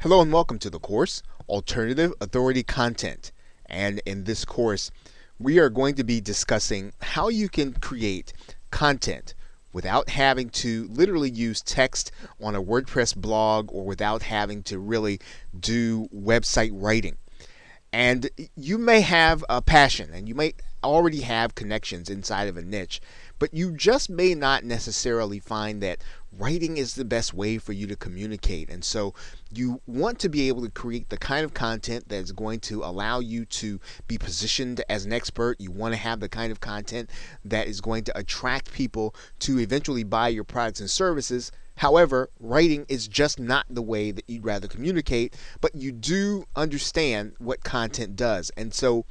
Hello and welcome to the course, Alternative Authority Content. And in this course, we are going to be discussing how you can create content without having to literally use text on a WordPress blog or without having to really do website writing. And you may have a passion and you may already have connections inside of a niche, but you just may not necessarily find that writing is the best way for you to communicate. And so you want to be able to create the kind of content that is going to allow you to be positioned as an expert. You want to have the kind of content that is going to attract people to eventually buy your products and services. However, writing is just not the way that you'd rather communicate, but you do understand what content does. And so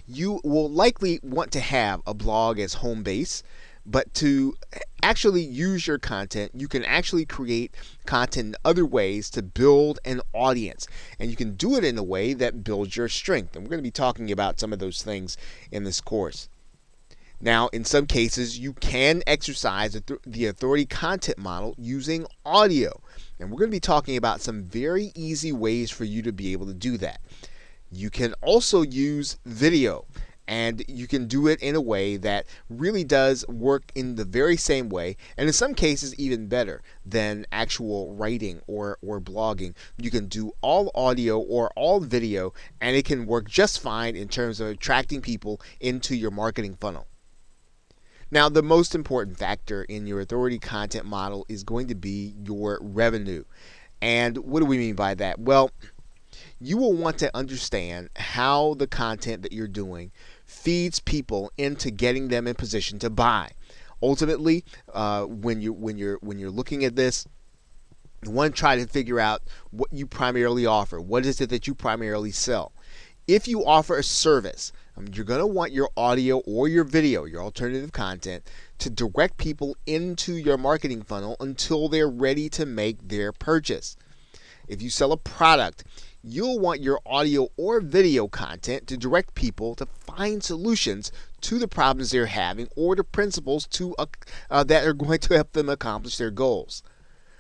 you will likely want to have a blog as home base, but to actually use your content, you can actually create content in other ways to build an audience. And you can do it in a way that builds your strength. And we're going to be talking about some of those things in this course. Now, in some cases, you can exercise the authority content model using audio. And we're going to be talking about some very easy ways for you to be able to do that. You can also use video, and you can do it in a way that really does work in the very same way, and in some cases even better than actual writing or blogging. You can do all audio or all video, and it can work just fine in terms of attracting people into your marketing funnel. Now, the most important factor in your authority content model is going to be your revenue. And what do we mean by that? Well, you will want to understand how the content that you're doing feeds people into getting them in position to buy. Ultimately, when you're looking at this, you want to try to figure out what you primarily offer. What is it that you primarily sell? If you offer a service, you're going to want your audio or your video, your alternative content, to direct people into your marketing funnel until they're ready to make their purchase. If you sell a product, you'll want your audio or video content to direct people to find solutions to the problems they're having or the principles that are going to help them accomplish their goals.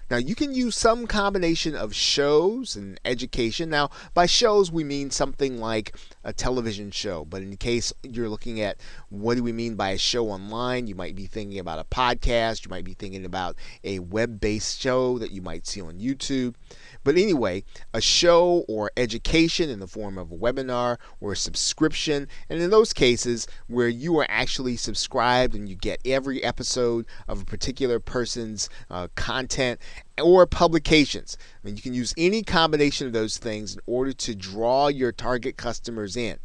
Now, you can use some combination of shows and education. Now, by shows, we mean something like a television show. But in case you're looking at what do we mean by a show online, you might be thinking about a podcast. You might be thinking about a web-based show that you might see on YouTube. But anyway, a show or education in the form of a webinar or a subscription, and in those cases where you are actually subscribed and you get every episode of a particular person's content or publications. I mean, you can use any combination of those things in order to draw your target customers in.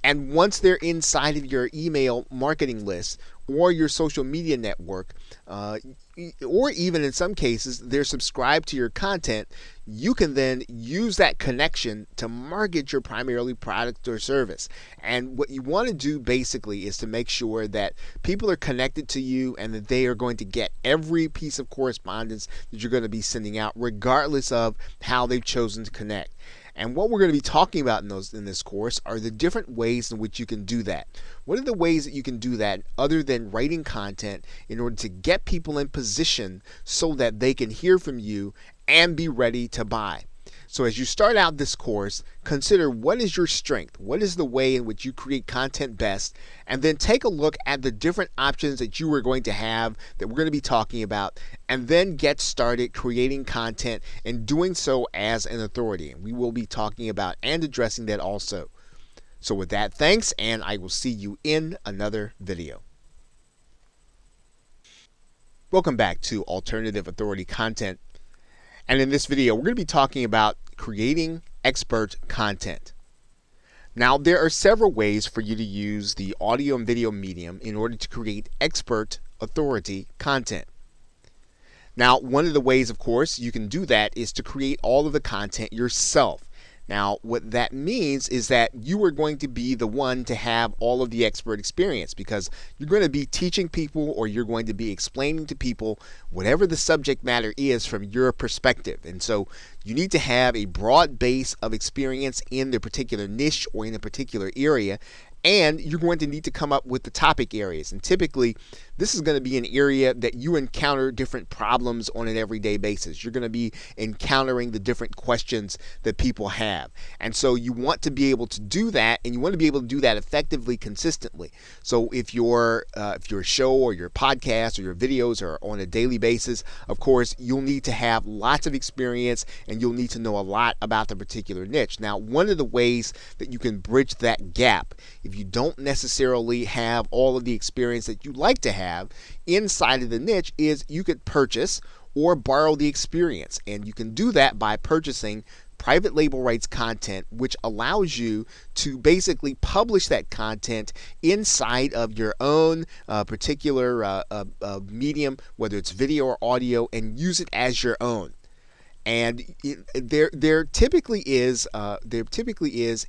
And once they're inside of your email marketing list or your social media network, or even in some cases they're subscribed to your content, you can then use that connection to market your primarily product or service. And what you want to do basically is to make sure that people are connected to you and that they are going to get every piece of correspondence that you're going to be sending out, regardless of how they've chosen to connect. And what we're going to be talking about in this course are the different ways in which you can do that. What are the ways that you can do that other than writing content in order to get people in position so that they can hear from you and be ready to buy? So as you start out this course, consider what is your strength, what is the way in which you create content best, and then take a look at the different options that you are going to have that we're going to be talking about, and then get started creating content and doing so as an authority. And we will be talking about and addressing that also. So with that, thanks, and I will see you in another video. Welcome back to Alternative Authority Content. And in this video, we're going to be talking about creating expert content. Now, there are several ways for you to use the audio and video medium in order to create expert authority content. Now, one of the ways, of course, you can do that is to create all of the content yourself. Now, what that means is that you are going to be the one to have all of the expert experience, because you're going to be teaching people or you're going to be explaining to people whatever the subject matter is from your perspective. And so you need to have a broad base of experience in the particular niche or in a particular area. And you're going to need to come up with the topic areas. And typically, this is going to be an area that you encounter different problems on an everyday basis. You're going to be encountering the different questions that people have. And so you want to be able to do that, and you want to be able to do that effectively, consistently. So if your show or your podcast or your videos are on a daily basis, of course, you'll need to have lots of experience and you'll need to know a lot about the particular niche. Now, one of the ways that you can bridge that gap, if you don't necessarily have all of the experience that you'd like to have inside of the niche, is you could purchase or borrow the experience. And you can do that by purchasing private label rights content, which allows you to basically publish that content inside of your own particular medium, whether it's video or audio, and use it as your own. And there typically is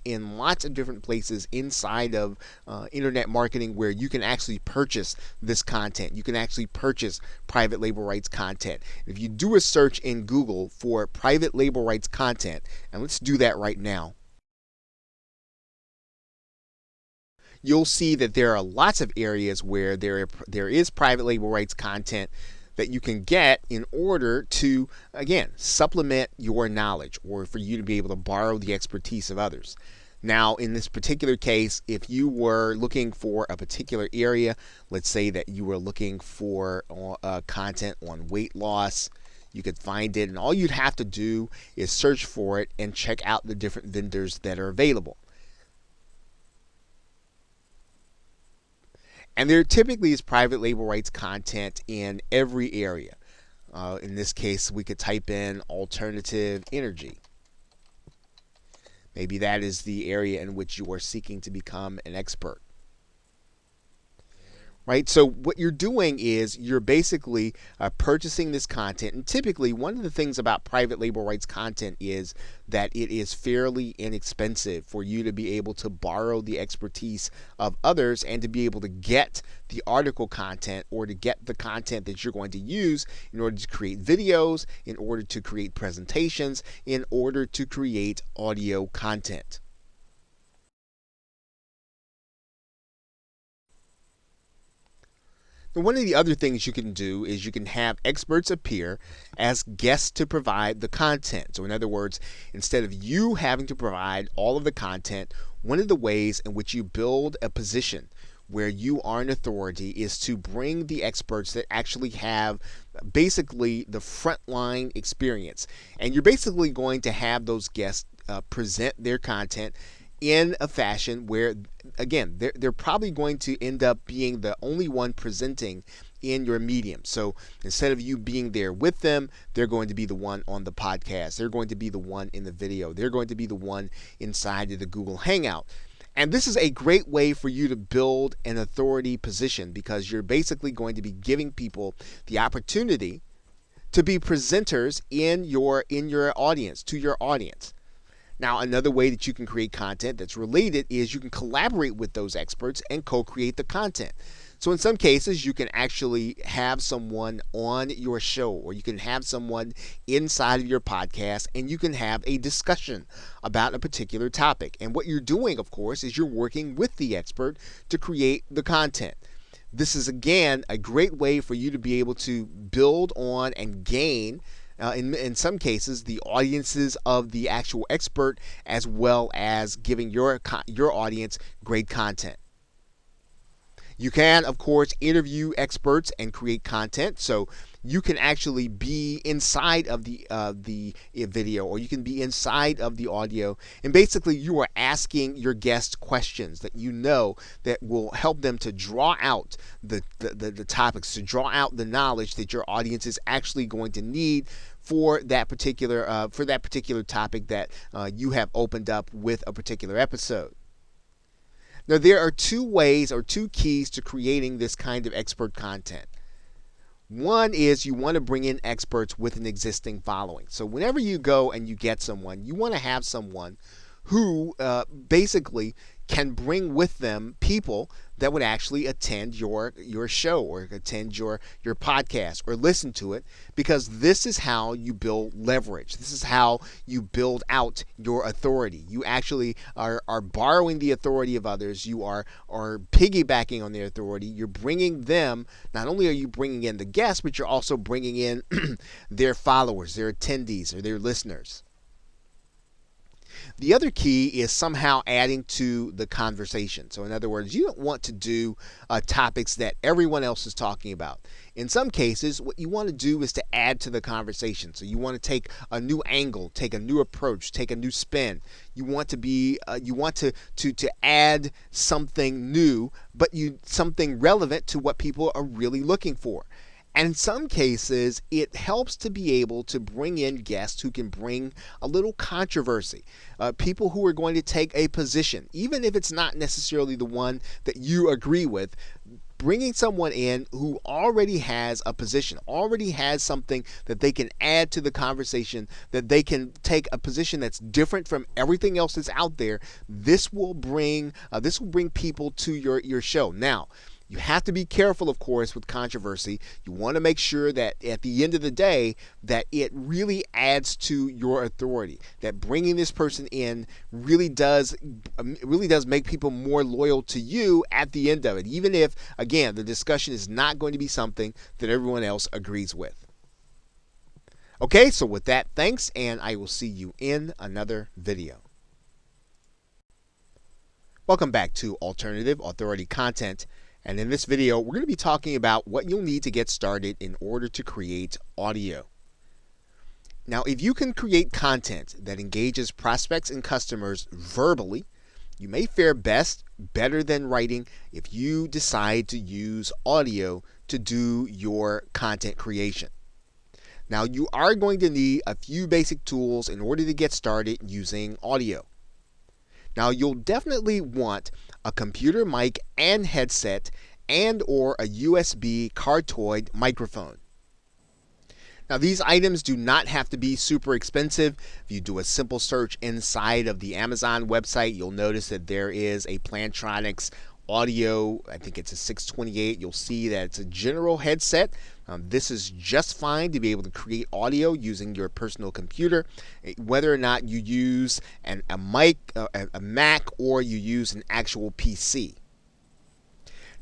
in lots of different places inside of internet marketing where you can actually purchase this content. You can actually purchase private label rights content. If you do a search in Google for private label rights content, and let's do that right now, you'll see that there are lots of areas where there is private label rights content that you can get in order to, again, supplement your knowledge or for you to be able to borrow the expertise of others. Now, in this particular case, if you were looking for a particular area, let's say that you were looking for content on weight loss, you could find it, and all you'd have to do is search for it and check out the different vendors that are available. And there typically is private label rights content in every area. In this case, we could type in alternative energy. Maybe that is the area in which you are seeking to become an expert. Right? So what you're doing is you're basically purchasing this content. And typically, one of the things about private label rights content is that it is fairly inexpensive for you to be able to borrow the expertise of others and to be able to get the article content or to get the content that you're going to use in order to create videos, in order to create presentations, in order to create audio content. Now, one of the other things you can do is you can have experts appear as guests to provide the content. So in other words, instead of you having to provide all of the content, one of the ways in which you build a position where you are an authority is to bring the experts that actually have basically the frontline experience. And you're basically going to have those guests present their content in a fashion where, again, they're probably going to end up being the only one presenting in your medium. So instead of you being there with them, they're going to be the one on the podcast. They're going to be the one in the video. They're going to be the one inside of the Google Hangout. And this is a great way for you to build an authority position because you're basically going to be giving people the opportunity to be presenters in your audience, to your audience. Now, another way that you can create content that's related is you can collaborate with those experts and co-create the content. So in some cases, you can actually have someone on your show or you can have someone inside of your podcast and you can have a discussion about a particular topic. And what you're doing, of course, is you're working with the expert to create the content. This is, again, a great way for you to be able to build on and gain in some cases, the audiences of the actual expert, as well as giving your audience great content. You can, of course, interview experts and create content. So you can actually be inside of the video, or you can be inside of the audio, and basically you are asking your guests questions that you know that will help them to draw out the topics, to draw out the knowledge that your audience is actually going to need for that particular topic that you have opened up with a particular episode. Now, there are two ways or two keys to creating this kind of expert content. One is you want to bring in experts with an existing following. So whenever you go and you get someone, you want to have someone who basically can bring with them people that would actually attend your show or attend your podcast or listen to it, because this is how you build leverage. This is how you build out your authority. You actually are borrowing the authority of others. You are piggybacking on their authority. You're bringing them, not only are you bringing in the guests, but you're also bringing in their followers, their attendees, or their listeners. The other key is somehow adding to the conversation. So in other words, you don't want to do topics that everyone else is talking about. In some cases, what you want to do is to add to the conversation. So you want to take a new angle, take a new approach, take a new spin. You want to be, you want to add something new, but something relevant to what people are really looking for. And in some cases, it helps to be able to bring in guests who can bring a little controversy, people who are going to take a position, even if it's not necessarily the one that you agree with. Bringing someone in who already has a position, already has something that they can add to the conversation, that they can take a position that's different from everything else that's out there. This will bring people to your show. Now, you have to be careful, of course, with controversy. You want to make sure that at the end of the day, that it really adds to your authority, that bringing this person in really does make people more loyal to you at the end of it, even if, again, the discussion is not going to be something that everyone else agrees with. Okay, so with that, thanks, and I will see you in another video. Welcome back to Alternative Authority Content. And in this video, we're going to be talking about what you'll need to get started in order to create audio. Now, if you can create content that engages prospects and customers verbally, you may fare better than writing if you decide to use audio to do your content creation. Now, you are going to need a few basic tools in order to get started using audio. Now, you'll definitely want a computer mic and headset and or a USB cardioid microphone. Now, these items do not have to be super expensive. If you do a simple search inside of the Amazon website, you'll notice that there is a Plantronics audio, I think it's a 628. You'll see that it's a general headset. This is just fine to be able to create audio using your personal computer, whether or not you use a mic, a Mac, or you use an actual PC.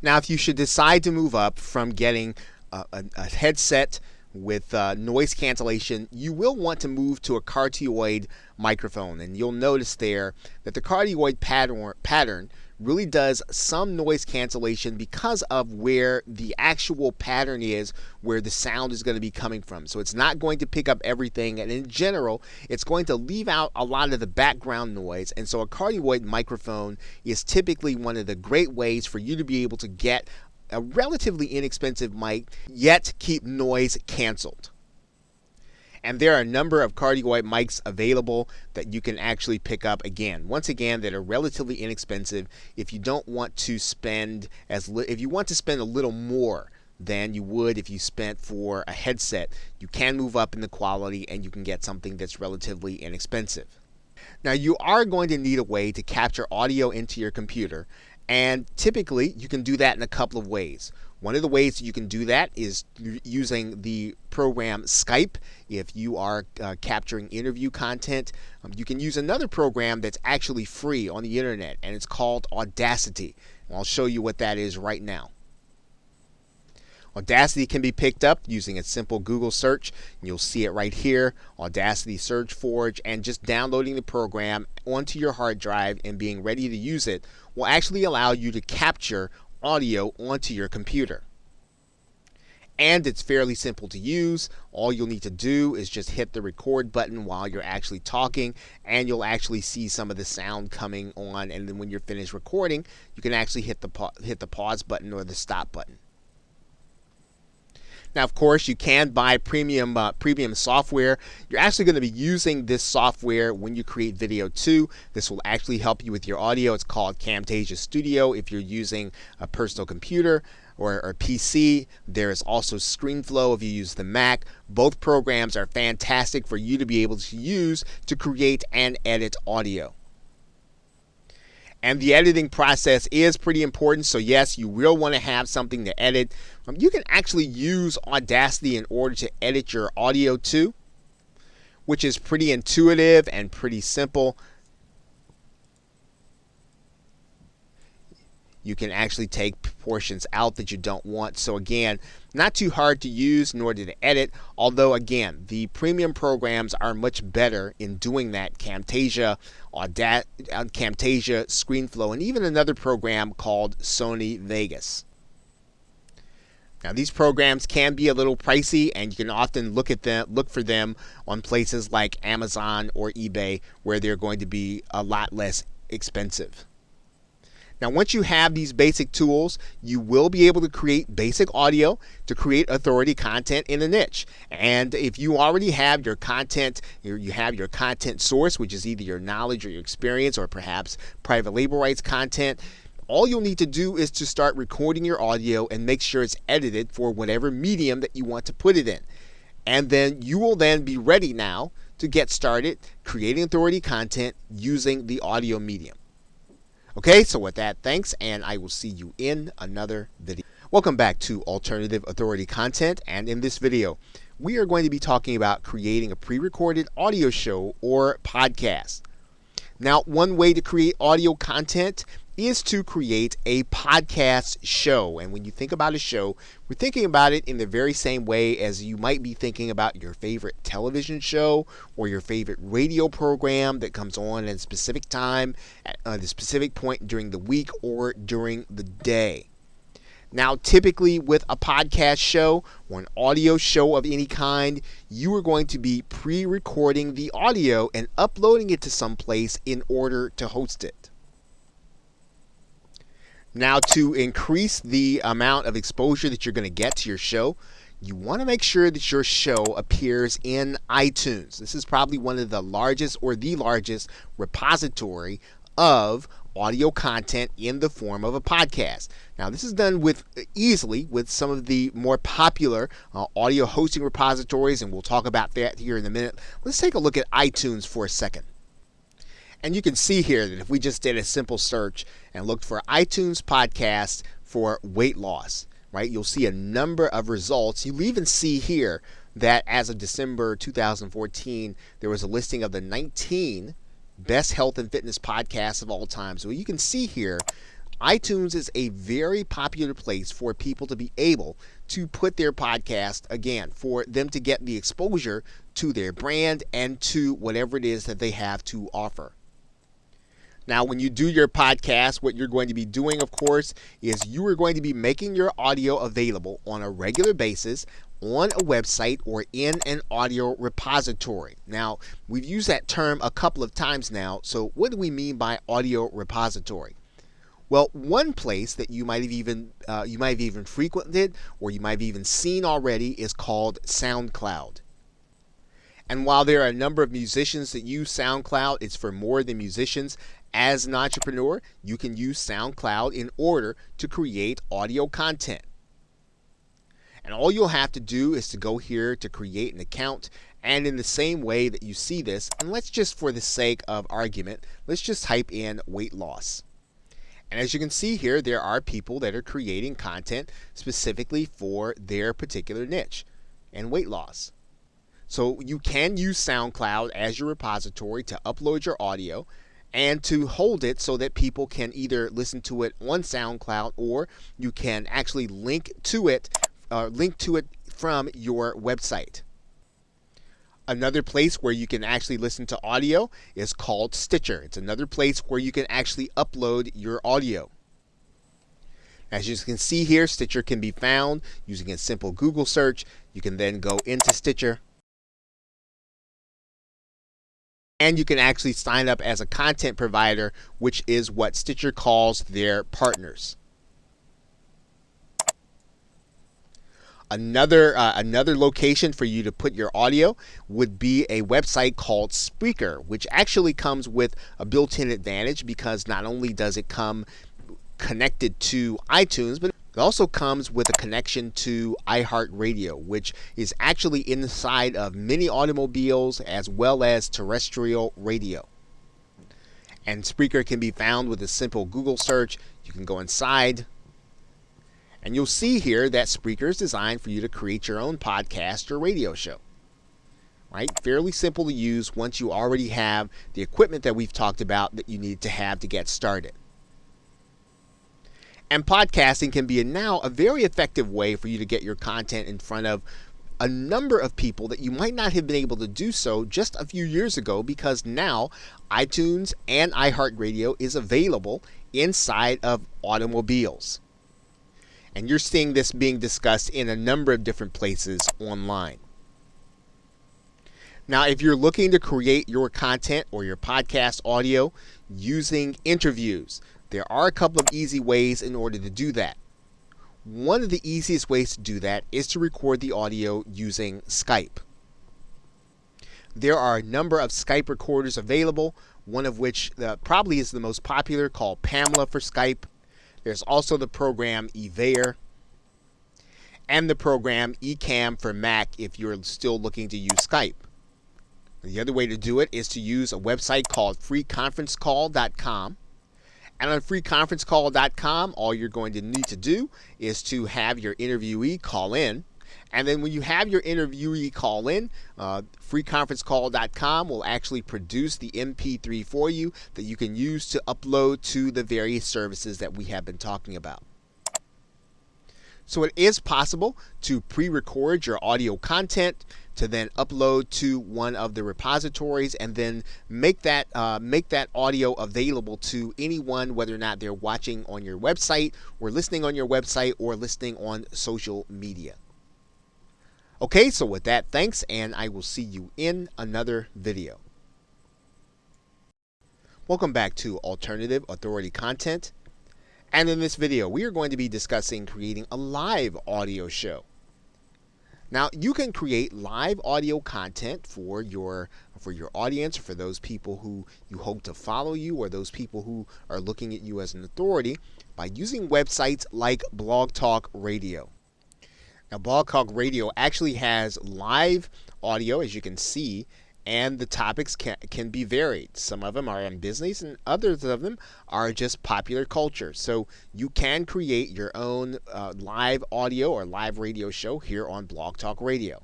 Now, if you should decide to move up from getting a headset with noise cancellation, you will want to move to a cardioid microphone, and you'll notice there that the cardioid pattern really does some noise cancellation because of where the actual pattern is, where the sound is going to be coming from. So it's not going to pick up everything, and in general, it's going to leave out a lot of the background noise. And so a cardioid microphone is typically one of the great ways for you to be able to get a relatively inexpensive mic, yet keep noise canceled. And there are a number of cardioid mics available that you can actually pick up, once again, that are relatively inexpensive. If you don't want to spend if you want to spend a little more than you would if you spent for a headset, you can move up in the quality and you can get something that's relatively inexpensive. Now, you are going to need a way to capture audio into your computer, and typically you can do that in a couple of ways. One of the ways that you can do that is using the program Skype. If you are capturing interview content, you can use another program that's actually free on the internet, and it's called Audacity. And I'll show you what that is right now. Audacity can be picked up using a simple Google search. You'll see it right here, Audacity Search Forge, and just downloading the program onto your hard drive and being ready to use it will actually allow you to capture audio onto your computer. And it's fairly simple to use. All you'll need to do is just hit the record button while you're actually talking, and you'll actually see some of the sound coming on, and then when you're finished recording, you can actually hit the pause button or the stop button. Now, of course, you can buy premium software. You're actually going to be using this software when you create video too. This will actually help you with your audio. It's called Camtasia Studio if you're using a personal computer or PC. There is also ScreenFlow if you use the Mac. Both programs are fantastic for you to be able to use to create and edit audio. And the editing process is pretty important. So yes, you will want to have something to edit. You can actually use Audacity in order to edit your audio too, which is pretty intuitive and pretty simple. You can actually take portions out that you don't want. So again, not too hard to use nor to edit, although again, the premium programs are much better in doing that. Camtasia, ScreenFlow, and even another program called Sony Vegas. Now these programs can be a little pricey, and you can often look for them on places like Amazon or eBay, where they're going to be a lot less expensive. Now, once you have these basic tools, you will be able to create basic audio to create authority content in a niche. And if you already have your content, you have your content source, which is either your knowledge or your experience or perhaps private label rights content, all you'll need to do is to start recording your audio and make sure it's edited for whatever medium that you want to put it in. And then you will then be ready now to get started creating authority content using the audio medium. Okay, so with that, thanks, and I will see you in another video. Welcome back to Alternative Authority Content, and in this video, we are going to be talking about creating a pre-recorded audio show or podcast. Now, one way to create audio content is to create a podcast show. And when you think about a show, we're thinking about it in the very same way as you might be thinking about your favorite television show or your favorite radio program that comes on at a specific time, at a specific point during the week or during the day. Now, typically with a podcast show or an audio show of any kind, you are going to be pre-recording the audio and uploading it to some place in order to host it. Now, to increase the amount of exposure that you're going to get to your show, you want to make sure that your show appears in iTunes. This is probably one of the largest or the largest repository of audio content in the form of a podcast. Now, this is done easily with some of the more popular audio hosting repositories, and we'll talk about that here in a minute. Let's take a look at iTunes for a second. And you can see here that if we just did a simple search and looked for iTunes podcast for weight loss, right, you'll see a number of results. You'll even see here that as of December 2014, there was a listing of the 19 best health and fitness podcasts of all time. So you can see here, iTunes is a very popular place for people to be able to put their podcast, again, for them to get the exposure to their brand and to whatever it is that they have to offer. Now, when you do your podcast, what you're going to be doing, of course, is you are going to be making your audio available on a regular basis on a website or in an audio repository. Now, we've used that term a couple of times now. So what do we mean by audio repository? Well, one place that you might have even frequented or you might have even seen already is called SoundCloud. And while there are a number of musicians that use SoundCloud, it's for more than musicians. As an entrepreneur, you can use SoundCloud in order to create audio content. And all you'll have to do is to go here to create an account. And in the same way that you see this, and let's just, for the sake of argument, let's just type in weight loss. And as you can see here, there are people that are creating content specifically for their particular niche and weight loss. So you can use SoundCloud as your repository to upload your audio and to hold it so that people can either listen to it on SoundCloud or you can actually link to it from your website. Another place where you can actually listen to audio is called Stitcher. It's another place where you can actually upload your audio. As you can see here, Stitcher can be found using a simple Google search. You can then go into Stitcher, and you can actually sign up as a content provider, which is what Stitcher calls their partners. Another location for you to put your audio would be a website called Spreaker, which actually comes with a built-in advantage because not only does it come connected to iTunes, but it also comes with a connection to iHeartRadio, which is actually inside of many automobiles as well as terrestrial radio. And Spreaker can be found with a simple Google search. You can go inside, and you'll see here that Spreaker is designed for you to create your own podcast or radio show. Right? Fairly simple to use once you already have the equipment that we've talked about that you need to have to get started. And podcasting can be now a very effective way for you to get your content in front of a number of people that you might not have been able to do so just a few years ago, because now iTunes and iHeartRadio is available inside of automobiles. And you're seeing this being discussed in a number of different places online. Now, if you're looking to create your content or your podcast audio using interviews, there are a couple of easy ways in order to do that. One of the easiest ways to do that is to record the audio using Skype. There are a number of Skype recorders available, one of which probably is the most popular, called Pamela for Skype. There's also the program Evair and the program Ecamm for Mac if you're still looking to use Skype. The other way to do it is to use a website called freeconferencecall.com. And on freeconferencecall.com, all you're going to need to do is to have your interviewee call in. And then when you have your interviewee call in, freeconferencecall.com will actually produce the MP3 for you that you can use to upload to the various services that we have been talking about. So it is possible to pre-record your audio content to then upload to one of the repositories and then make that audio available to anyone, whether or not they're watching on your website or listening on your website or listening on social media. Okay, so with that, thanks, and I will see you in another video. Welcome back to Alternative Authority Content. And in this video, we are going to be discussing creating a live audio show. Now, you can create live audio content for your audience, for those people who you hope to follow you or those people who are looking at you as an authority by using websites like Blog Talk Radio. Now, Blog Talk Radio actually has live audio, as you can see, and the topics can be varied. Some of them are in business and others of them are just popular culture. So you can create your own live audio or live radio show here on Blog Talk Radio.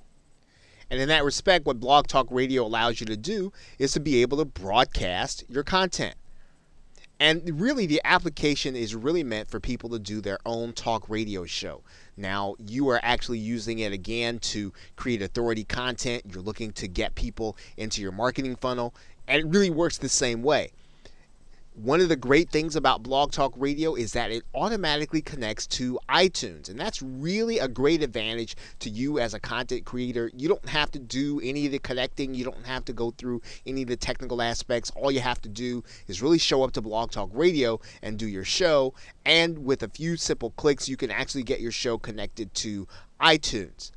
And in that respect, what Blog Talk Radio allows you to do is to be able to broadcast your content. And really, the application is really meant for people to do their own talk radio show. Now, you are actually using it again to create authority content. You're looking to get people into your marketing funnel, and it really works the same way. One of the great things about Blog Talk Radio is that it automatically connects to iTunes, and that's really a great advantage to you as a content creator. You don't have to do any of the connecting. You don't have to go through any of the technical aspects. All you have to do is really show up to Blog Talk Radio and do your show, and with a few simple clicks, you can actually get your show connected to iTunes.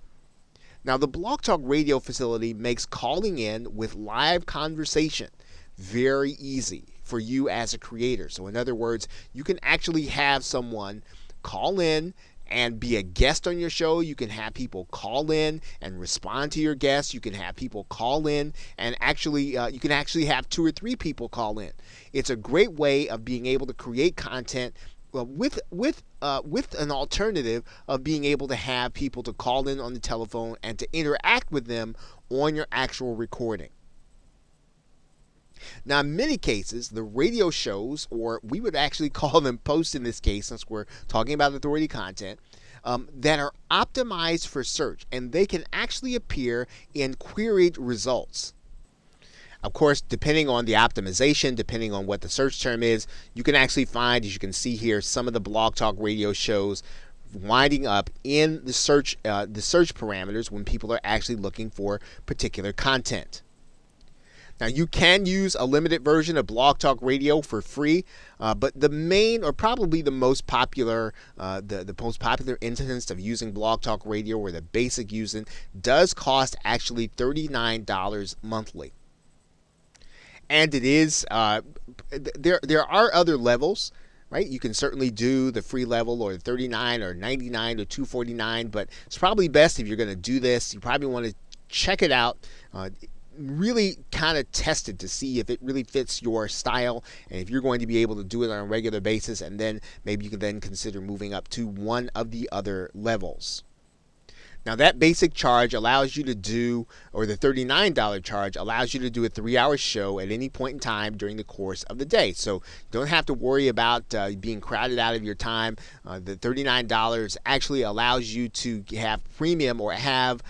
Now, the Blog Talk Radio facility makes calling in with live conversation very easy for you as a creator. So in other words, you can actually have someone call in and be a guest on your show. You can have people call in and respond to your guests. You can have people call in and actually you can actually have 2 or 3 people call in. It's a great way of being able to create content with an alternative of being able to have people to call in on the telephone and to interact with them on your actual recording. Now, in many cases, the radio shows, or we would actually call them posts in this case, since we're talking about authority content, that are optimized for search, and they can actually appear in queried results. Of course, depending on the optimization, depending on what the search term is, you can actually find, as you can see here, some of the Blog Talk Radio shows winding up in the search parameters when people are actually looking for particular content. Now, you can use a limited version of Blog Talk Radio for free, but the main, or probably the most popular, the most popular instance of using Blog Talk Radio, or the basic using, does cost actually $39 monthly. And it is there are other levels, right? You can certainly do the free level, or $39 or $99 or $249, but it's probably best, if you're going to do this, you probably want to check it out. really kind of test it to see if it really fits your style and if you're going to be able to do it on a regular basis, and then maybe you can then consider moving up to one of the other levels. Now that basic charge allows you to do, or the $39 charge allows you to do a 3-hour show at any point in time during the course of the day. So you don't have to worry about being crowded out of your time. The $39 actually allows you to have premium or have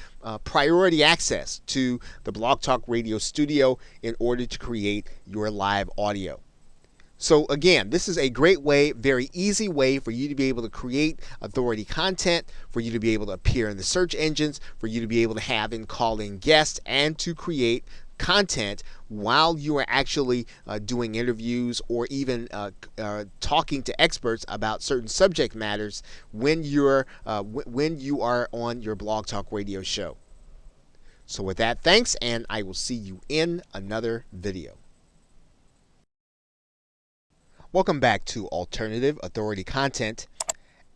priority access to the Blog Talk Radio studio in order to create your live audio. So again, this is a great way, very easy way for you to be able to create authority content, for you to be able to appear in the search engines, for you to be able to have and call in guests, and to create content while you are actually doing interviews or even talking to experts about certain subject matters when you are on your Blog Talk Radio show. So with that, thanks, and I will see you in another video. Welcome back to Alternative Authority Content,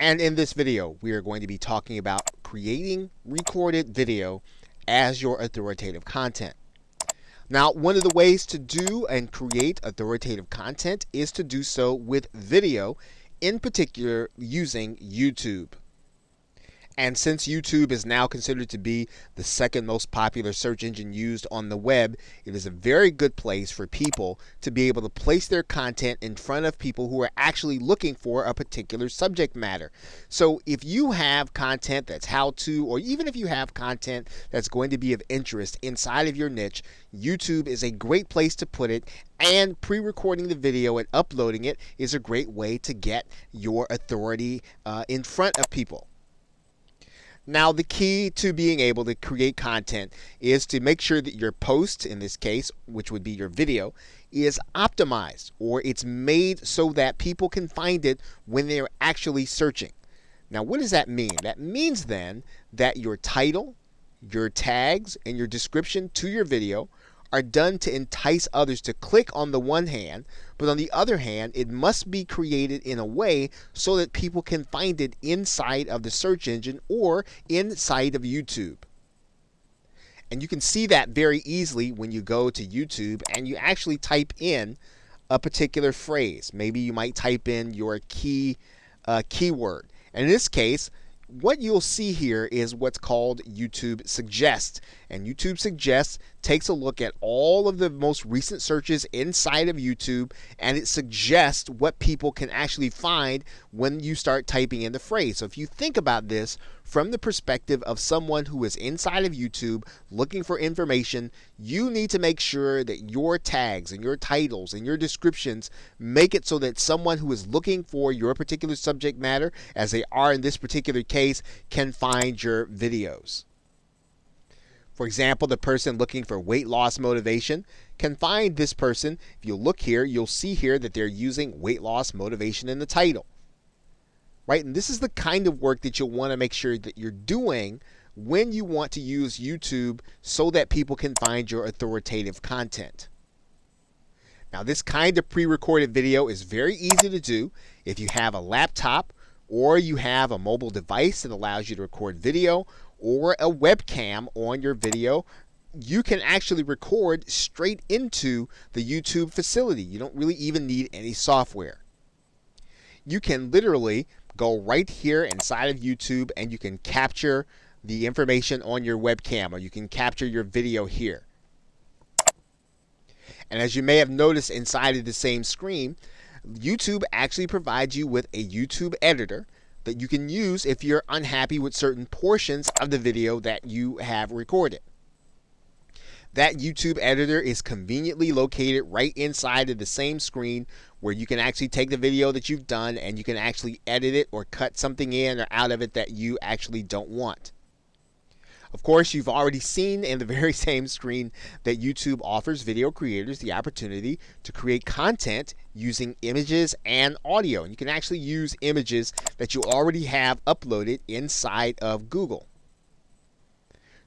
and in this video we are going to be talking about creating recorded video as your authoritative content. Now, one of the ways to do and create authoritative content is to do so with video, in particular using YouTube. And since YouTube is now considered to be the second most popular search engine used on the web, it is a very good place for people to be able to place their content in front of people who are actually looking for a particular subject matter. So if you have content that's how-to, or even if you have content that's going to be of interest inside of your niche, YouTube is a great place to put it, and pre-recording the video and uploading it is a great way to get your authority in front of people. Now, the key to being able to create content is to make sure that your post, in this case, which would be your video, is optimized, or it's made so that people can find it when they're actually searching. Now, what does that mean? That means then that your title, your tags, and your description to your video are done to entice others to click on the one hand, but on the other hand, it must be created in a way so that people can find it inside of the search engine or inside of YouTube. And you can see that very easily when you go to YouTube and you actually type in a particular phrase. Maybe you might type in your keyword. And in this case, what you'll see here is what's called YouTube Suggest. And YouTube Suggest takes a look at all of the most recent searches inside of YouTube, and it suggests what people can actually find when you start typing in the phrase. So if you think about this from the perspective of someone who is inside of YouTube looking for information, you need to make sure that your tags and your titles and your descriptions make it so that someone who is looking for your particular subject matter, as they are in this particular case, can find your videos. For example, the person looking for weight loss motivation can find this person. If you look here, you'll see here that they're using weight loss motivation in the title. Right? And this is the kind of work that you'll want to make sure that you're doing when you want to use YouTube so that people can find your authoritative content. Now, this kind of pre-recorded video is very easy to do if you have a laptop or you have a mobile device that allows you to record video, or a webcam on your video. You can actually record straight into the YouTube facility. You don't really even need any software. You can literally go right here inside of YouTube and you can capture the information on your webcam, or you can capture your video here. And as you may have noticed inside of the same screen, YouTube actually provides you with a YouTube editor that you can use if you're unhappy with certain portions of the video that you have recorded. That YouTube editor is conveniently located right inside of the same screen, where you can actually take the video that you've done and you can actually edit it or cut something in or out of it that you actually don't want. Of course, you've already seen in the very same screen that YouTube offers video creators the opportunity to create content using images and audio. And you can actually use images that you already have uploaded inside of Google.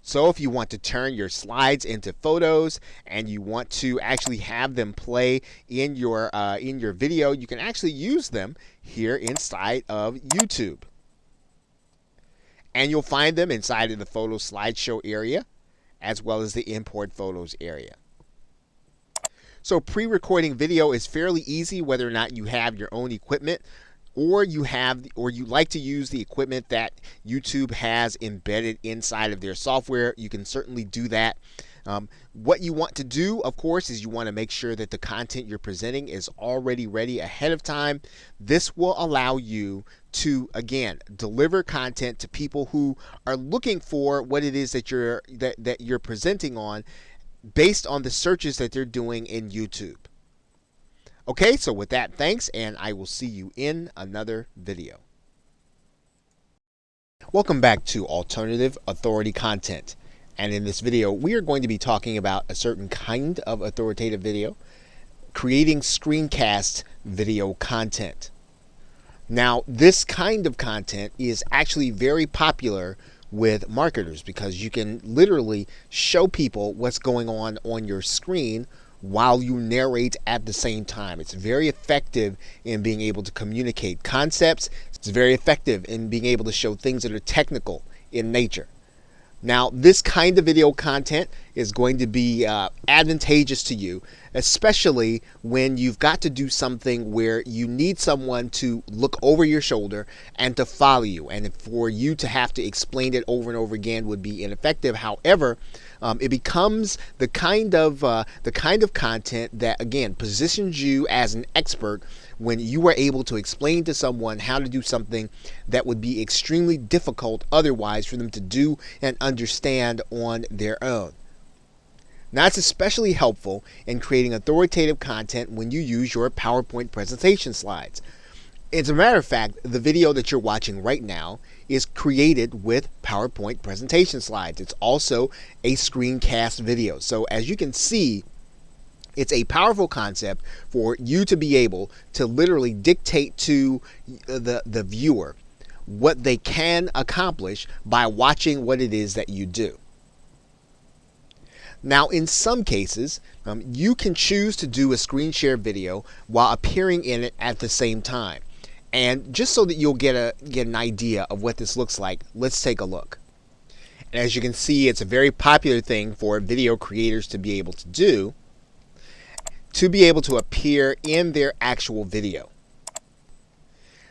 So if you want to turn your slides into photos and you want to actually have them play in your video, you can actually use them here inside of YouTube. And you'll find them inside of the photo slideshow area. as well as the import photos area. So pre-recording video is fairly easy whether or not you have your own equipment or you like to use the equipment that YouTube has embedded inside of their software. You can certainly do that. What you want to do, of course, is you want to make sure that the content you're presenting is already ready ahead of time. This will allow you to, again, deliver content to people who are looking for what it is that you're presenting on based on the searches that they're doing in YouTube. Okay, so with that, thanks, and I will see you in another video. Welcome back to Alternative Authority Content. And in this video, we are going to be talking about a certain kind of authoritative video, creating screencast video content. Now, this kind of content is actually very popular with marketers because you can literally show people what's going on your screen while you narrate at the same time. It's very effective in being able to communicate concepts. It's very effective in being able to show things that are technical in nature. Now, this kind of video content is going to be advantageous to you, especially when you've got to do something where you need someone to look over your shoulder and to follow you. And for you to have to explain it over and over again would be ineffective. However, it becomes the kind of content that, again, positions you as an expert when you are able to explain to someone how to do something that would be extremely difficult otherwise for them to do and understand on their own. Now, it's especially helpful in creating authoritative content when you use your PowerPoint presentation slides. As a matter of fact, the video that you're watching right now is created with PowerPoint presentation slides. It's also a screencast video. So as you can see, it's a powerful concept for you to be able to literally dictate to the viewer what they can accomplish by watching what it is that you do. Now, in some cases, you can choose to do a screen share video while appearing in it at the same time. And just so that you'll get an idea of what this looks like, let's take a look. And as you can see, it's a very popular thing for video creators to be able to do, to be able to appear in their actual video.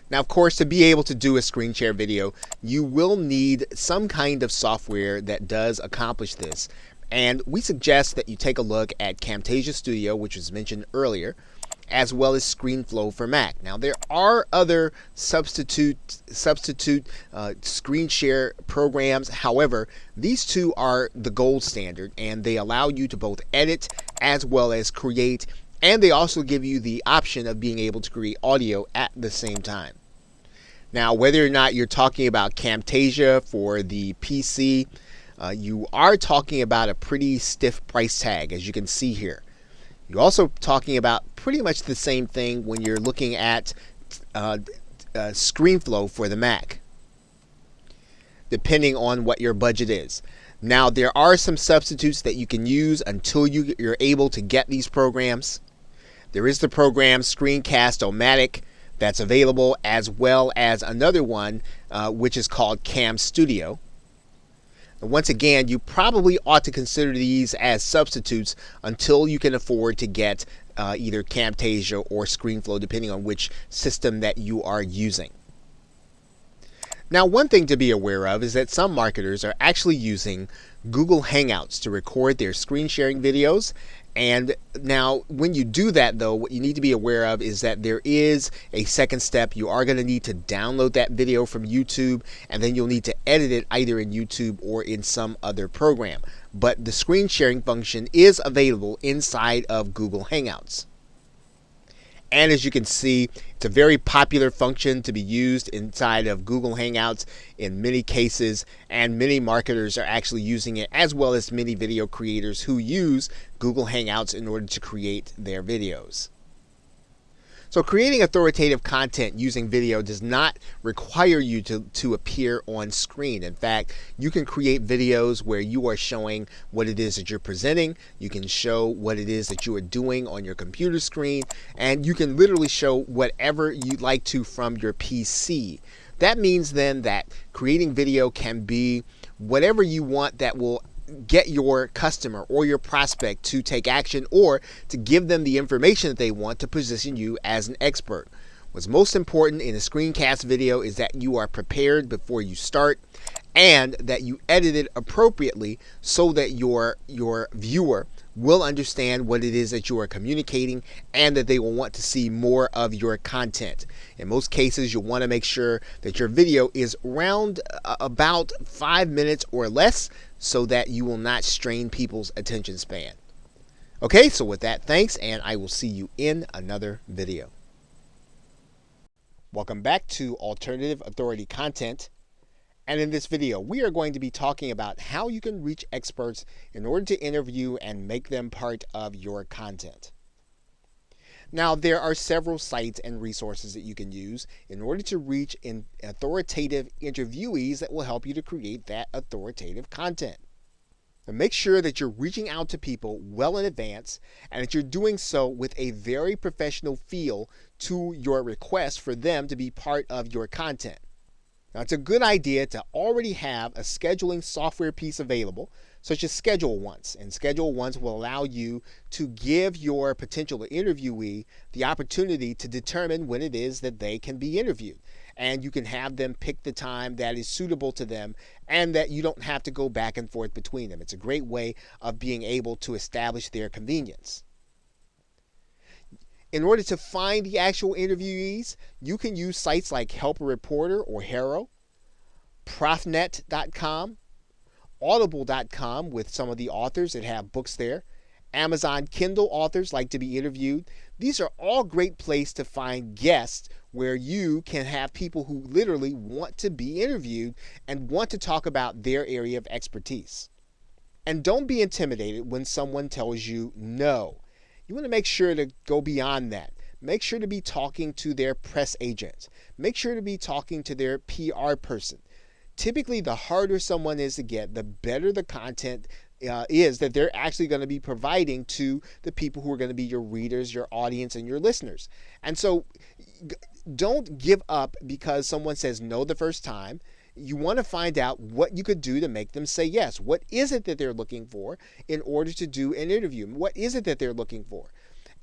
Now, of course, to be able to do a screen share video, you will need some kind of software that does accomplish this. And we suggest that you take a look at Camtasia Studio, which was mentioned earlier, as well as ScreenFlow for Mac. Now, there are other substitute screen share programs. However, these two are the gold standard, and they allow you to both edit as well as create, and they also give you the option of being able to create audio at the same time. Now, whether or not you're talking about Camtasia for the PC, you are talking about a pretty stiff price tag, as you can see here. You're also talking about pretty much the same thing when you're looking at ScreenFlow for the Mac, depending on what your budget is. Now, there are some substitutes that you can use until you're able to get these programs. There is the program Screencast-O-Matic that's available, as well as another one which is called Cam Studio. Once again, you probably ought to consider these as substitutes until you can afford to get either Camtasia or ScreenFlow, depending on which system that you are using. Now, one thing to be aware of is that some marketers are actually using Google Hangouts to record their screen sharing videos. And now, when you do that, though, what you need to be aware of is that there is a second step. You are going to need to download that video from YouTube, and then you'll need to edit it either in YouTube or in some other program. But the screen sharing function is available inside of Google Hangouts. And as you can see, it's a very popular function to be used inside of Google Hangouts in many cases, and many marketers are actually using it, as well as many video creators who use Google Hangouts in order to create their videos. So creating authoritative content using video does not require you to appear on screen. In fact, you can create videos where you are showing what it is that you're presenting. You can show what it is that you are doing on your computer screen, and you can literally show whatever you'd like to from your PC. That means then that creating video can be whatever you want that will get your customer or your prospect to take action or to give them the information that they want to position you as an expert. What's most important in a screencast video is that you are prepared before you start and that you edit it appropriately so that your viewer will understand what it is that you are communicating and that they will want to see more of your content. In most cases, you'll want to make sure that your video is around about 5 minutes or less so that you will not strain people's attention span. Okay, so with that, thanks, and I will see you in another video. Welcome back to Alternative Authority Content. And in this video, we are going to be talking about how you can reach experts in order to interview and make them part of your content. Now, there are several sites and resources that you can use in order to reach authoritative interviewees that will help you to create that authoritative content. Now, make sure that you're reaching out to people well in advance and that you're doing so with a very professional feel to your request for them to be part of your content. Now, it's a good idea to already have a scheduling software piece available, such as Schedule Once. And Schedule Once will allow you to give your potential interviewee the opportunity to determine when it is that they can be interviewed. And you can have them pick the time that is suitable to them and that you don't have to go back and forth between them. It's a great way of being able to establish their convenience. In order to find the actual interviewees, you can use sites like Help a Reporter or HARO, Profnet.com, Audible.com with some of the authors that have books there. Amazon Kindle authors like to be interviewed. These are all great places to find guests where you can have people who literally want to be interviewed and want to talk about their area of expertise. And don't be intimidated when someone tells you no. You want to make sure to go beyond that. Make sure to be talking to their press agent. Make sure to be talking to their PR person. Typically, the harder someone is to get, the better the content is that they're actually going to be providing to the people who are going to be your readers, your audience, and your listeners. And so don't give up because someone says no the first time. You want to find out what you could do to make them say yes. What is it that they're looking for in order to do an interview? What is it that they're looking for?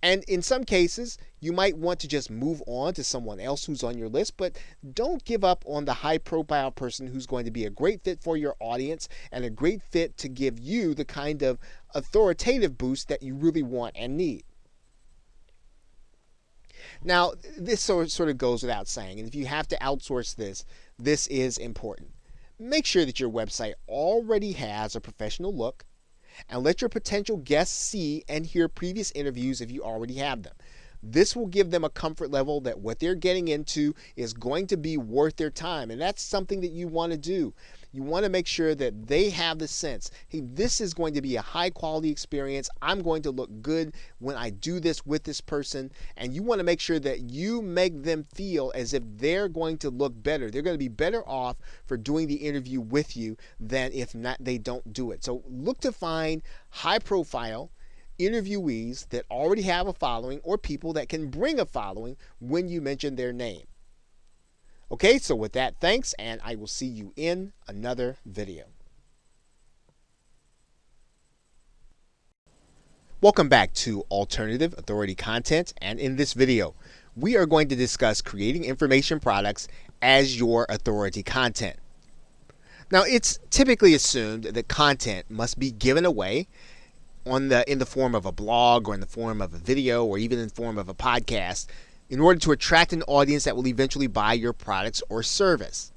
And in some cases, you might want to just move on to someone else who's on your list, but don't give up on the high-profile person who's going to be a great fit for your audience and a great fit to give you the kind of authoritative boost that you really want and need. Now, this sort of goes without saying, and if you have to outsource this, this is important. Make sure that your website already has a professional look, and let your potential guests see and hear previous interviews if you already have them. This will give them a comfort level that what they're getting into is going to be worth their time, and that's something that you want to do. You want to make sure that they have the sense, hey, this is going to be a high quality experience. I'm going to look good when I do this with this person. And you want to make sure that you make them feel as if they're going to look better. They're going to be better off for doing the interview with you than if not they don't do it. So look to find high profile interviewees that already have a following or people that can bring a following when you mention their name. Okay, so with that, thanks, and I will see you in another video. Welcome back to Alternative Authority Content, and in this video, we are going to discuss creating information products as your authority content. Now, it's typically assumed that content must be given away in the form of a blog or in the form of a video or even in the form of a podcast in order to attract an audience that will eventually buy your products or service.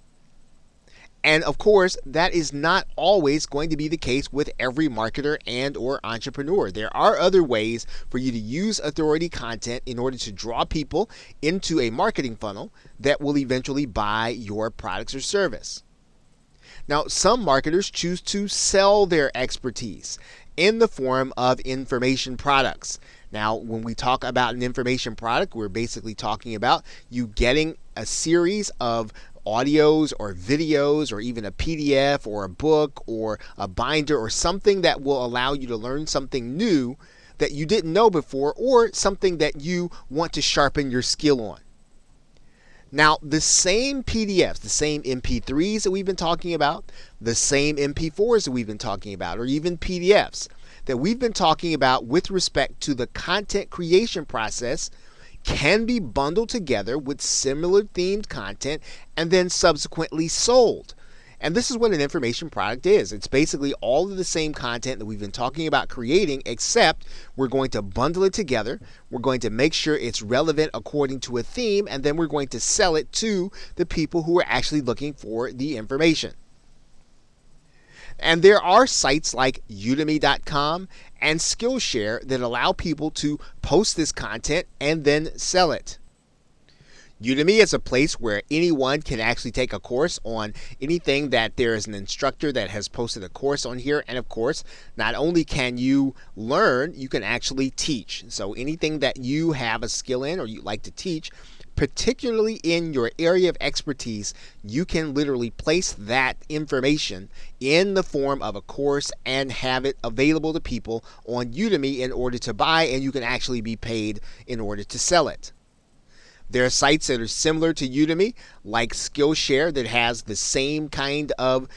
And of course, that is not always going to be the case with every marketer and or entrepreneur. There are other ways for you to use authority content in order to draw people into a marketing funnel that will eventually buy your products or service. Now, some marketers choose to sell their expertise in the form of information products. Now, when we talk about an information product, we're basically talking about you getting a series of audios or videos or even a PDF or a book or a binder or something that will allow you to learn something new that you didn't know before or something that you want to sharpen your skill on. Now, the same PDFs, the same MP3s that we've been talking about, the same MP4s that we've been talking about, or even PDFs that we've been talking about with respect to the content creation process can be bundled together with similar themed content and then subsequently sold. And this is what an information product is. It's basically all of the same content that we've been talking about creating, except we're going to bundle it together. We're going to make sure it's relevant according to a theme, and then we're going to sell it to the people who are actually looking for the information. And there are sites like Udemy.com and Skillshare that allow people to post this content and then sell it. Udemy is a place where anyone can actually take a course on anything that there is an instructor that has posted a course on here. And of course, not only can you learn, you can actually teach. So anything that you have a skill in or you like to teach, particularly in your area of expertise, you can literally place that information in the form of a course and have it available to people on Udemy in order to buy, and you can actually be paid in order to sell it. There are sites that are similar to Udemy, like Skillshare, that has the same kind of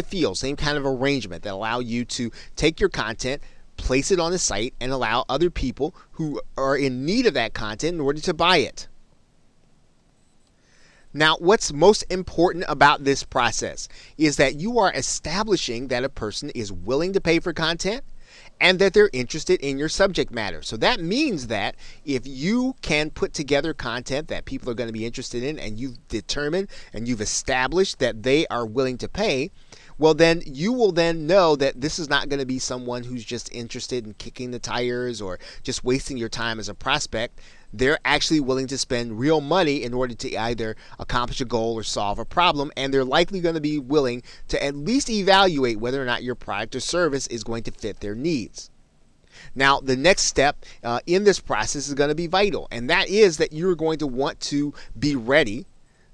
feel, same kind of arrangement that allow you to take your content, place it on the site, and allow other people who are in need of that content in order to buy it. Now, what's most important about this process is that you are establishing that a person is willing to pay for content and that they're interested in your subject matter. So that means that if you can put together content that people are going to be interested in, and you've determined and you've established that they are willing to pay, well, then you will then know that this is not going to be someone who's just interested in kicking the tires or just wasting your time as a prospect. They're actually willing to spend real money in order to either accomplish a goal or solve a problem, and they're likely going to be willing to at least evaluate whether or not your product or service is going to fit their needs. Now, the next step in this process is going to be vital, and that is that you're going to want to be ready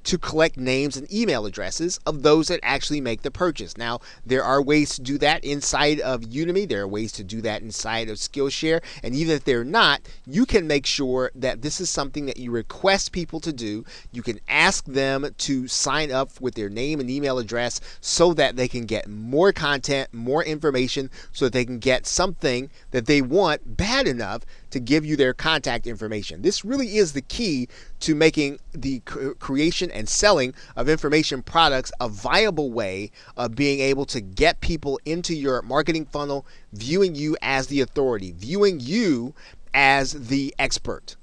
to collect names and email addresses of those that actually make the purchase. Now, there are ways to do that inside of Udemy. There are ways to do that inside of Skillshare. And even if they're not, you can make sure that this is something that you request people to do. You can ask them to sign up with their name and email address so that they can get more content, more information, so that they can get something that they want bad enough to give you their contact information. This really is the key to making the creation and selling of information products a viable way of being able to get people into your marketing funnel, viewing you as the authority, viewing you as the expert.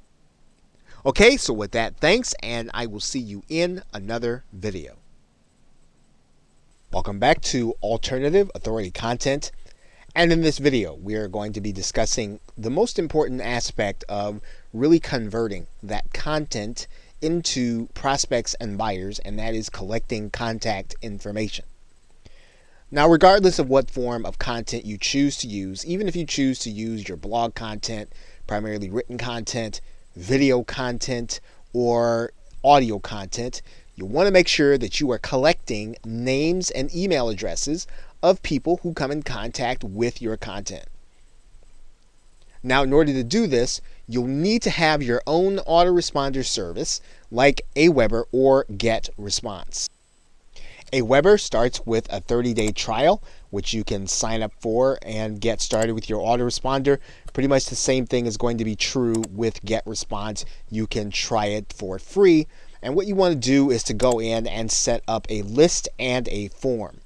Okay, so with that, thanks, and I will see you in another video. Welcome back to Alternative Authority Content. And in this video, we are going to be discussing the most important aspect of really converting that content into prospects and buyers, and that is collecting contact information. Now, regardless of what form of content you choose to use, even if you choose to use your blog content, primarily written content, video content, or audio content, you want to make sure that you are collecting names and email addresses of people who come in contact with your content. Now, in order to do this, you'll need to have your own autoresponder service like Aweber or GetResponse. Aweber starts with a 30-day trial, which you can sign up for and get started with your autoresponder. Pretty much the same thing is going to be true with GetResponse. You can try it for free. And what you want to do is to go in and set up a list and a form.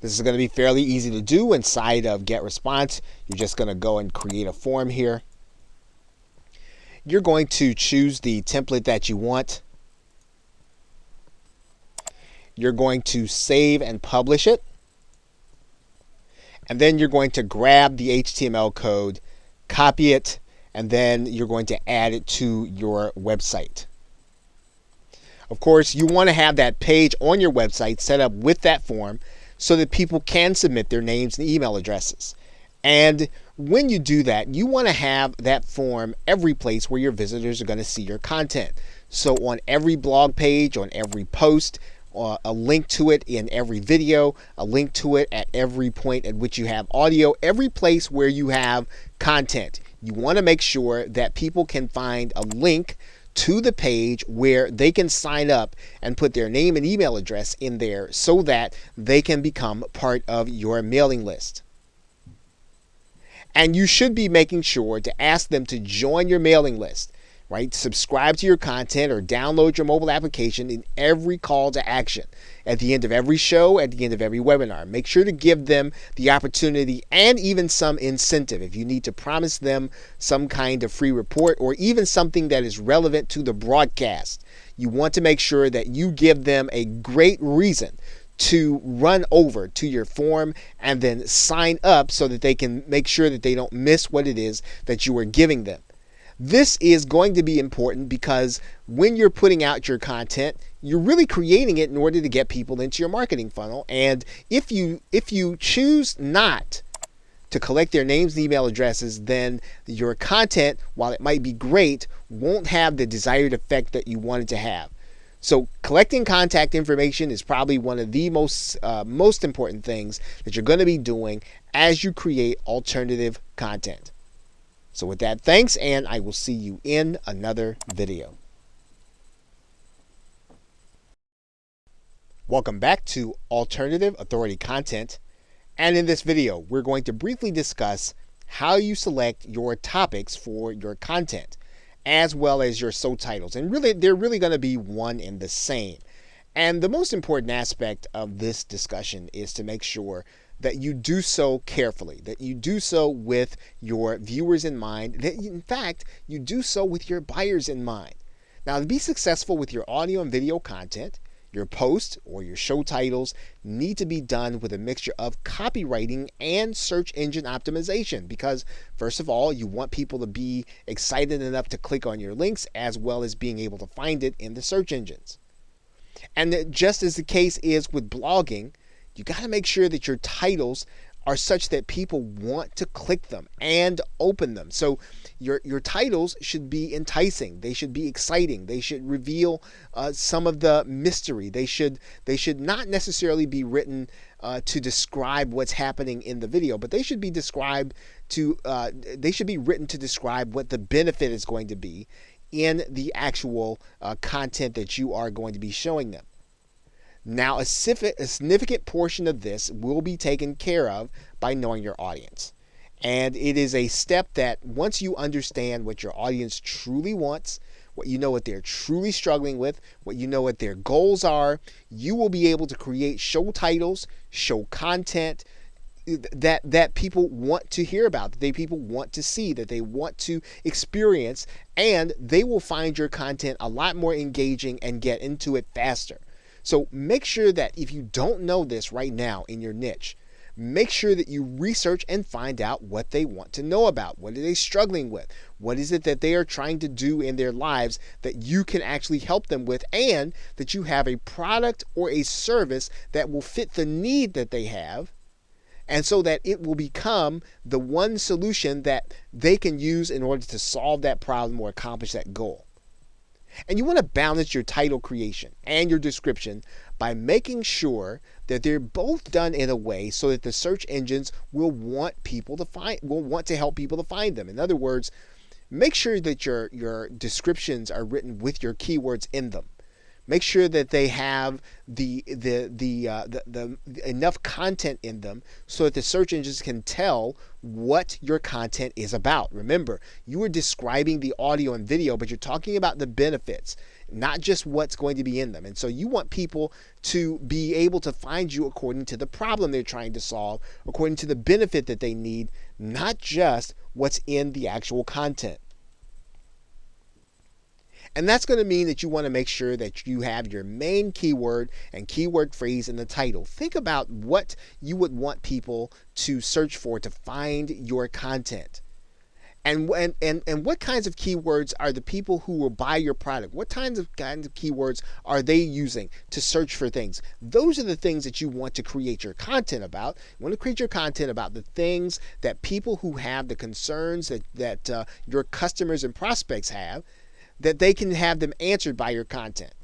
This is going to be fairly easy to do inside of GetResponse. You're just going to go and create a form here. You're going to choose the template that you want. You're going to save and publish it. And then you're going to grab the HTML code, copy it, and then you're going to add it to your website. Of course, you want to have that page on your website set up with that form so that people can submit their names and email addresses. And when you do that, you want to have that form every place where your visitors are going to see your content. So on every blog page, on every post, a link to it in every video, a link to it at every point at which you have audio, every place where you have content. You want to make sure that people can find a link to the page where they can sign up and put their name and email address in there so that they can become part of your mailing list. And you should be making sure to ask them to join your mailing list, right? Subscribe to your content or download your mobile application in every call to action. At the end of every show, at the end of every webinar, make sure to give them the opportunity and even some incentive. If you need to promise them some kind of free report or even something that is relevant to the broadcast, you want to make sure that you give them a great reason to run over to your form and then sign up so that they can make sure that they don't miss what it is that you are giving them. This is going to be important because when you're putting out your content, you're really creating it in order to get people into your marketing funnel. And if you choose not to collect their names and email addresses, then your content, while it might be great, won't have the desired effect that you want it to have. So collecting contact information is probably one of the most important things that you're going to be doing as you create alternative content. So with that, thanks, and I will see you in another video. Welcome back to Alternative Authority Content. And in this video, we're going to briefly discuss how you select your topics for your content, as well as your subtitles. And really, they're really going to be one and the same. And the most important aspect of this discussion is to make sure that you do so carefully, that you do so with your viewers in mind, that in fact, you do so with your buyers in mind. Now, to be successful with your audio and video content, your post or your show titles need to be done with a mixture of copywriting and search engine optimization because, first of all, you want people to be excited enough to click on your links as well as being able to find it in the search engines. And just as the case is with blogging, you got to make sure that your titles are such that people want to click them and open them. So your titles should be enticing. They should be exciting. They should reveal some of the mystery. They should not necessarily be written to describe what's happening in the video, but they should be written to describe what the benefit is going to be in the actual content that you are going to be showing them. Now, a significant portion of this will be taken care of by knowing your audience. And it is a step that once you understand what your audience truly wants, what you know what they're truly struggling with, what you know what their goals are, you will be able to create show titles, show content that people want to hear about, that people want to see, that they want to experience, and they will find your content a lot more engaging and get into it faster. So make sure that if you don't know this right now in your niche, make sure that you research and find out what they want to know about. What are they struggling with? What is it that they are trying to do in their lives that you can actually help them with, and that you have a product or a service that will fit the need that they have, and so that it will become the one solution that they can use in order to solve that problem or accomplish that goal. And you want to balance your title creation and your description by making sure that they're both done in a way so that the search engines will want to help people to find them. In other words, make sure that your descriptions are written with your keywords in them. Make sure that they have the enough content in them so that the search engines can tell what your content is about. Remember, you are describing the audio and video, but you're talking about the benefits, not just what's going to be in them. And so you want people to be able to find you according to the problem they're trying to solve, according to the benefit that they need, not just what's in the actual content. And that's going to mean that you want to make sure that you have your main keyword and keyword phrase in the title. Think about what you would want people to search for to find your content. And what kinds of keywords are the people who will buy your product? What kinds of keywords are they using to search for things? Those are the things that you want to create your content about. You want to create your content about the things that people who have the concerns that your customers and prospects have, that they can have them answered by your content.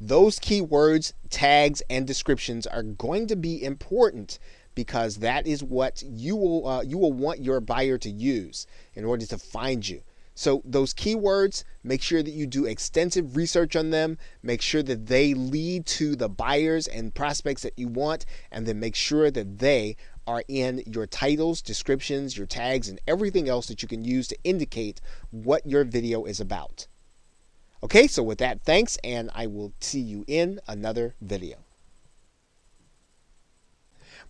Those keywords, tags, and descriptions are going to be important because that is what you will want your buyer to use in order to find you. So those keywords, make sure that you do extensive research on them, make sure that they lead to the buyers and prospects that you want, and then make sure that they are in your titles, descriptions, your tags, and everything else that you can use to indicate what your video is about. Okay, so with that, thanks, and I will see you in another video.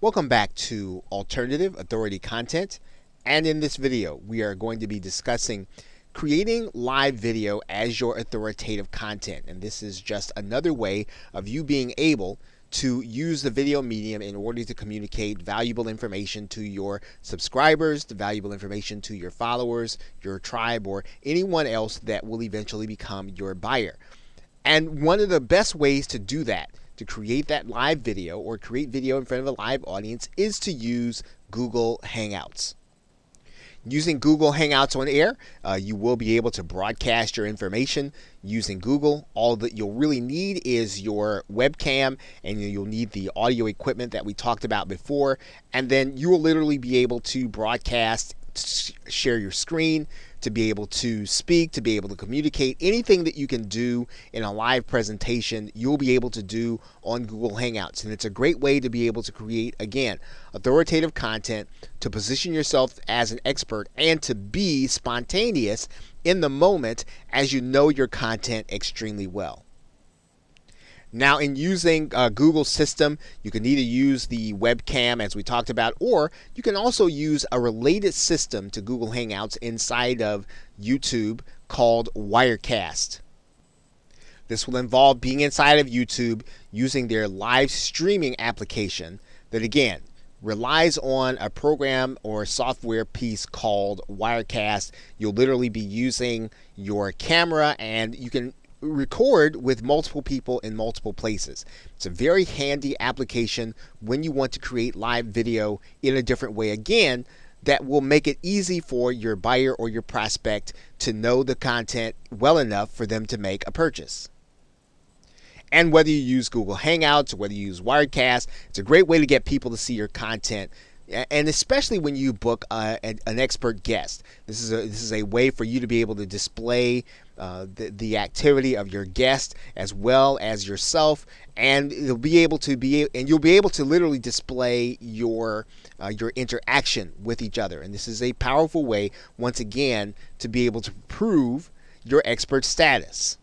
Welcome back to Alternative Authority Content, and in this video, we are going to be discussing creating live video as your authoritative content. And this is just another way of you being able to use the video medium in order to communicate valuable information to your subscribers, the valuable information to your followers, your tribe, or anyone else that will eventually become your buyer. And one of the best ways to do that, to create that live video or create video in front of a live audience, is to use Google Hangouts. Using Google Hangouts on air, you will be able to broadcast your information using Google. All that you'll really need is your webcam, and you'll need the audio equipment that we talked about before. And then you will literally be able to broadcast, share your screen, to be able to speak, to be able to communicate. Anything that you can do in a live presentation, you'll be able to do on Google Hangouts. And it's a great way to be able to create, again, authoritative content, to position yourself as an expert, and to be spontaneous in the moment as you know your content extremely well. Now, in using Google's system, you can either use the webcam, as we talked about, or you can also use a related system to Google Hangouts inside of YouTube called Wirecast. This will involve being inside of YouTube using their live streaming application that, again, relies on a program or software piece called Wirecast. You'll literally be using your camera, and you can record with multiple people in multiple places. It's a very handy application when you want to create live video in a different way, again, that will make it easy for your buyer or your prospect to know the content well enough for them to make a purchase. And whether you use Google Hangouts or whether you use Wirecast, it's a great way to get people to see your content. And especially when you book an expert guest, this is a way for you to be able to display the activity of your guest as well as yourself, and you'll be able to literally display your interaction with each other. And this is a powerful way, once again, to be able to prove your expert status.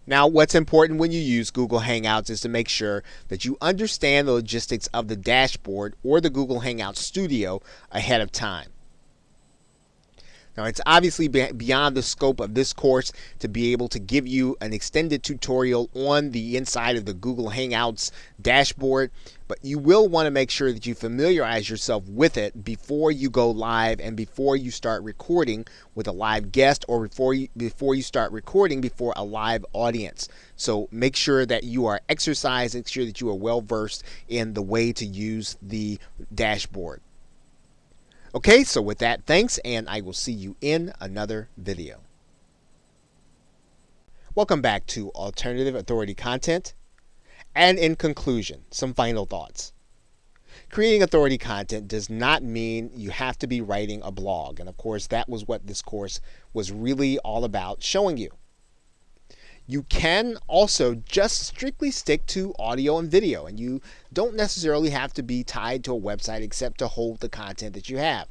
Now, what's important when you use Google Hangouts is to make sure that you understand the logistics of the dashboard or the Google Hangouts Studio ahead of time. Now, it's obviously beyond the scope of this course to be able to give you an extended tutorial on the inside of the Google Hangouts dashboard, but you will want to make sure that you familiarize yourself with it before you go live and before you start recording with a live guest, or before you start recording before a live audience. So make sure that you are exercised, make sure that you are well versed in the way to use the dashboard. Okay, so with that, thanks, and I will see you in another video. Welcome back to Alternative Authority Content. And in conclusion, some final thoughts. Creating authority content does not mean you have to be writing a blog. And of course, that was what this course was really all about showing you. You can also just strictly stick to audio and video, and you don't necessarily have to be tied to a website except to hold the content that you have.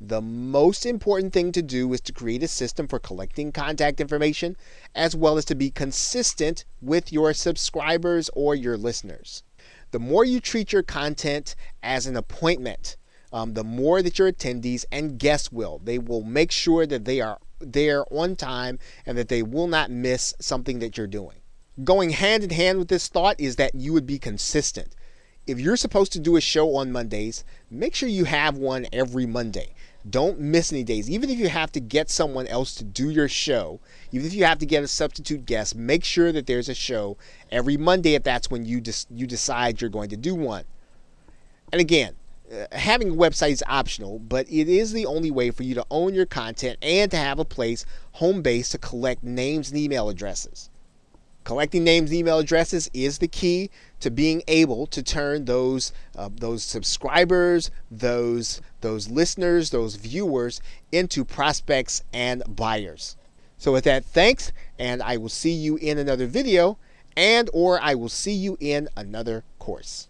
The most important thing to do is to create a system for collecting contact information, as well as to be consistent with your subscribers or your listeners. The more you treat your content as an appointment, the more that your attendees and guests they will make sure that they are there on time and that they will not miss something that you're doing. Going hand in hand with this thought is that you would be consistent. If you're supposed to do a show on Mondays, make sure you have one every Monday. Don't miss any days. Even if you have to get someone else to do your show, even if you have to get a substitute guest, make sure that there's a show every Monday if that's when you decide you're going to do one. And again, having a website is optional, but it is the only way for you to own your content and to have a place, home base, to collect names and email addresses. Collecting names, email addresses is the key to being able to turn those subscribers, those listeners, those viewers into prospects and buyers. So with that, thanks, and I will see you in another video, and or I will see you in another course.